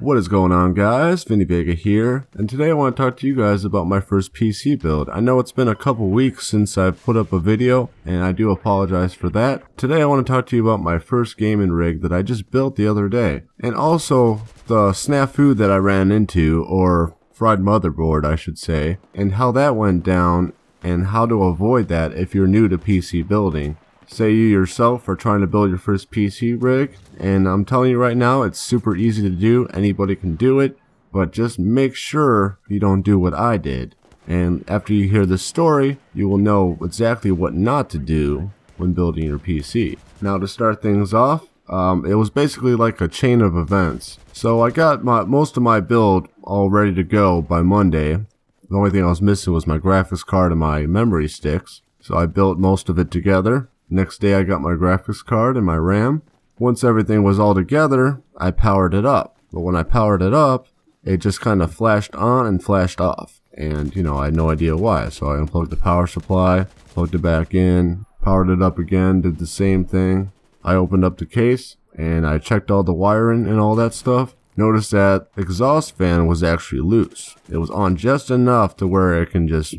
What is going on, guys? Vinny Vega here, and today I want to talk to you guys about my first PC build. I know it's been a couple weeks since I've put up a video, and I do apologize for that. Today I want to talk to you about my first gaming rig that I just built the other day, and also the snafu that I ran into, or fried motherboard I should say, and how that went down, and how to avoid that if you're new to PC building. Say you yourself are trying to build your first PC rig, and I'm telling you right now, it's super easy to do. Anybody can do it, but just make sure you don't do what I did. And after you hear this story, you will know exactly what not to do when building your PC. Now, to start things off, it was basically like a chain of events. So I got most of my build all ready to go by Monday. The only thing I was missing was my graphics card and my memory sticks. So I built most of it together. Next day I got my graphics card and my RAM. Once everything was all together, I powered it up. But when I powered it up, it just kind of flashed on and flashed off. And, I had no idea why. So I unplugged the power supply, plugged it back in, powered it up again, did the same thing. I opened up the case and I checked all the wiring and all that stuff. Noticed that exhaust fan was actually loose. It was on just enough to where it can just,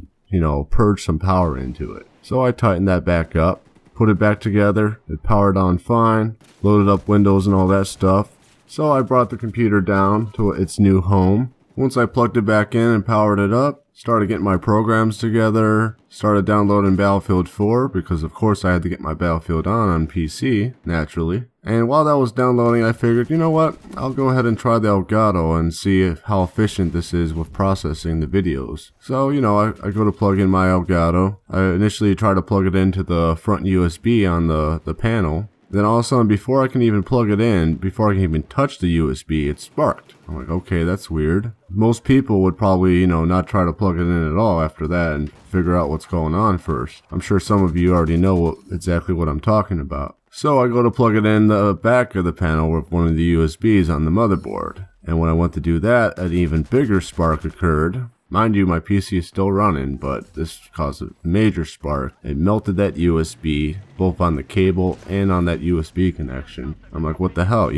purge some power into it. So I tightened that back up. Put it back together, it powered on fine, loaded up Windows and all that stuff. So I brought the computer down to its new home. Once I plugged it back in and powered it up, started getting my programs together, started downloading Battlefield 4, because of course I had to get my Battlefield on PC, naturally. And while that was downloading, I figured, you know what, I'll go ahead and try the Elgato and see how efficient this is with processing the videos. So, I go to plug in my Elgato. I initially try to plug it into the front USB on the panel. Then all of a sudden, before I can even plug it in, before I can even touch the USB, it sparked. I'm like, okay, that's weird. Most people would probably, not try to plug it in at all after that and figure out what's going on first. I'm sure some of you already know exactly what I'm talking about. So I go to plug it in the back of the panel with one of the USBs on the motherboard. And when I went to do that, an even bigger spark occurred. Mind you, my PC is still running, but this caused a major spark. It melted that USB, both on the cable and on that USB connection. I'm like, what the hell,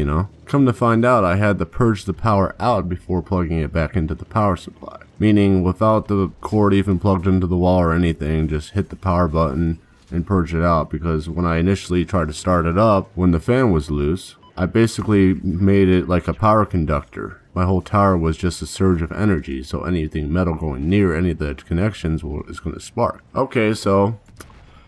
Come to find out, I had to purge the power out before plugging it back into the power supply. Meaning, without the cord even plugged into the wall or anything, just hit the power button and purge it out. Because when I initially tried to start it up, when the fan was loose, I basically made it like a power conductor. My whole tower was just a surge of energy, so anything metal going near any of the connections is going to spark. Okay, so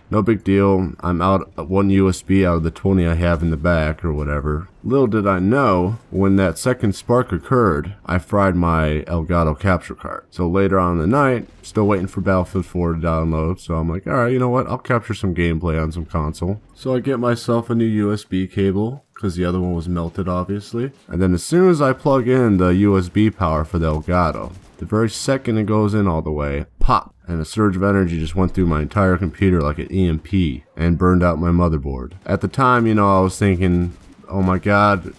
no big deal. I'm out one USB out of the 20 I have in the back or whatever. Little did I know, when that second spark occurred, I fried my Elgato capture card. So later on in the night, still waiting for Battlefield 4 to download, so I'm like, alright, you know what, I'll capture some gameplay on some console. So I get myself a new USB cable, because the other one was melted obviously. And then as soon as I plug in the USB power for the Elgato, the very second it goes in all the way, pop! And a surge of energy just went through my entire computer like an EMP and burned out my motherboard. At the time, I was thinking, oh my god,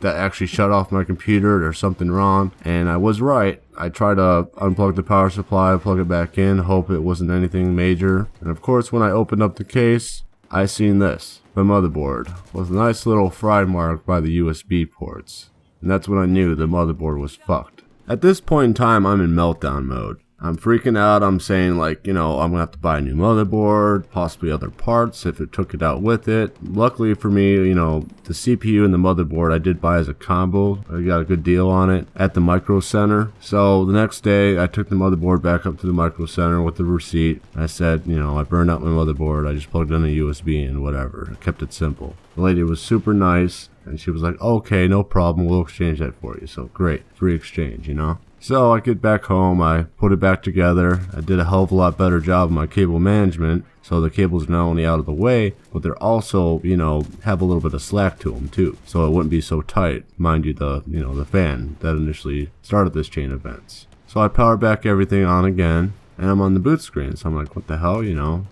that actually shut off my computer, there's something wrong. And I was right. I tried to unplug the power supply, plug it back in, hope it wasn't anything major. And of course, when I opened up the case, I seen this, the motherboard, with a nice little fry mark by the USB ports. And that's when I knew the motherboard was fucked. At this point in time, I'm in meltdown mode. I'm freaking out. I'm saying I'm going to have to buy a new motherboard, possibly other parts if it took it out with it. Luckily for me, the CPU and the motherboard I did buy as a combo. I got a good deal on it at the Micro Center. So the next day, I took the motherboard back up to the Micro Center with the receipt. I said, I burned out my motherboard. I just plugged in a USB and whatever. I kept it simple. The lady was super nice, and she was like, okay, no problem. We'll exchange that for you. So great. Free exchange, So I get back home, I put it back together. I did a hell of a lot better job of my cable management. So the cables are not only out of the way, but they're also, have a little bit of slack to them too. So it wouldn't be so tight. Mind you, the fan that initially started this chain of events. So I powered back everything on again, and I'm on the boot screen. So I'm like, what the hell,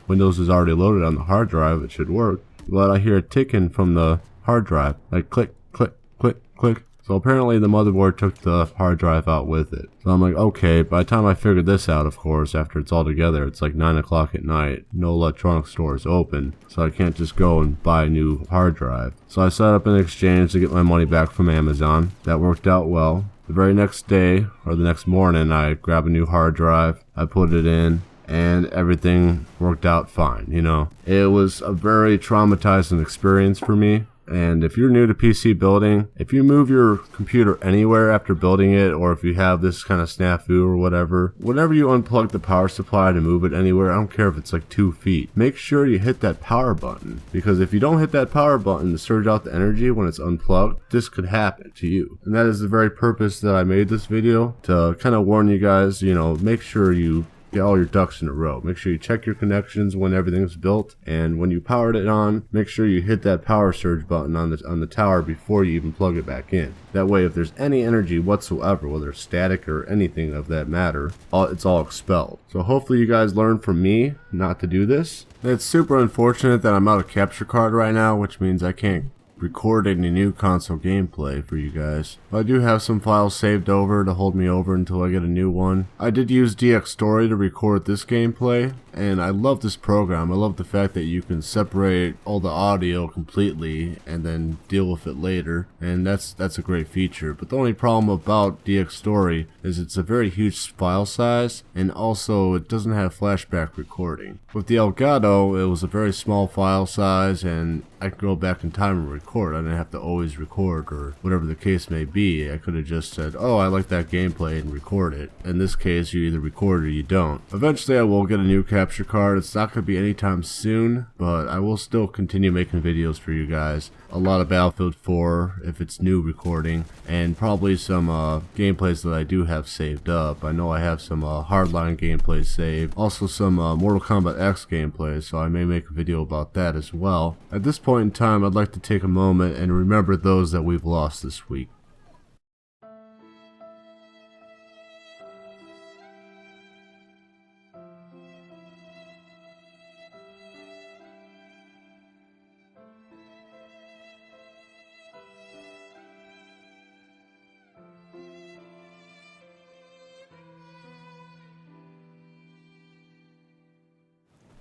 Windows is already loaded on the hard drive, it should work. But I hear a ticking from the hard drive, like click, click, click, click. So apparently the motherboard took the hard drive out with it. So I'm like, okay, by the time I figured this out, of course, after it's all together, it's like 9 o'clock at night. No electronic store is open, so I can't just go and buy a new hard drive. So I set up an exchange to get my money back from Amazon. That worked out well. The very next day, or the next morning, I grabbed a new hard drive, I put it in, and everything worked out fine, you know. It was a very traumatizing experience for me. And if you're new to PC building, if you move your computer anywhere after building it, or if you have this kind of snafu or whatever, whenever you unplug the power supply to move it anywhere, I don't care if it's like 2 feet, make sure you hit that power button. Because if you don't hit that power button to surge out the energy when it's unplugged, this could happen to you. And that is the very purpose that I made this video, to kind of warn you guys, you know, make sure you get all your ducks in a row. Make sure you check your connections when everything's built, and when you powered it on, make sure you hit that power surge button on the tower before you even plug it back in. That way, if there's any energy whatsoever, whether it's static or anything of that matter, it's all expelled. So hopefully you guys learn from me not to do this. It's super unfortunate that I'm out of capture card right now, which means I can't record any new console gameplay for you guys. I do have some files saved over to hold me over until I get a new one. I did use DX Story to record this gameplay, and I love this program. I love the fact that you can separate all the audio completely and then deal with it later, and that's a great feature. But the only problem about DX Story is it's a very huge file size, and also it doesn't have flashback recording. With the Elgato, it was a very small file size, and I could go back in time and record. I didn't have to always record, or whatever the case may be. I could have just said, oh, I like that gameplay, and record it. In this case, you either record or you don't. Eventually I will get a new capture card. It's not going to be anytime soon, but I will still continue making videos for you guys. A lot of Battlefield 4 if it's new recording, and probably some gameplays that I do have saved up. I know I have some Hardline gameplays saved, also some Mortal Kombat X gameplays, so I may make a video about that as well. At this point in time, I'd like to take a moment and remember those that we've lost this week.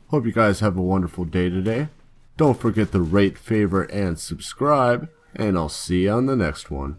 Hope you guys have a wonderful day today. Don't forget to rate, favorite, and subscribe, and I'll see you on the next one.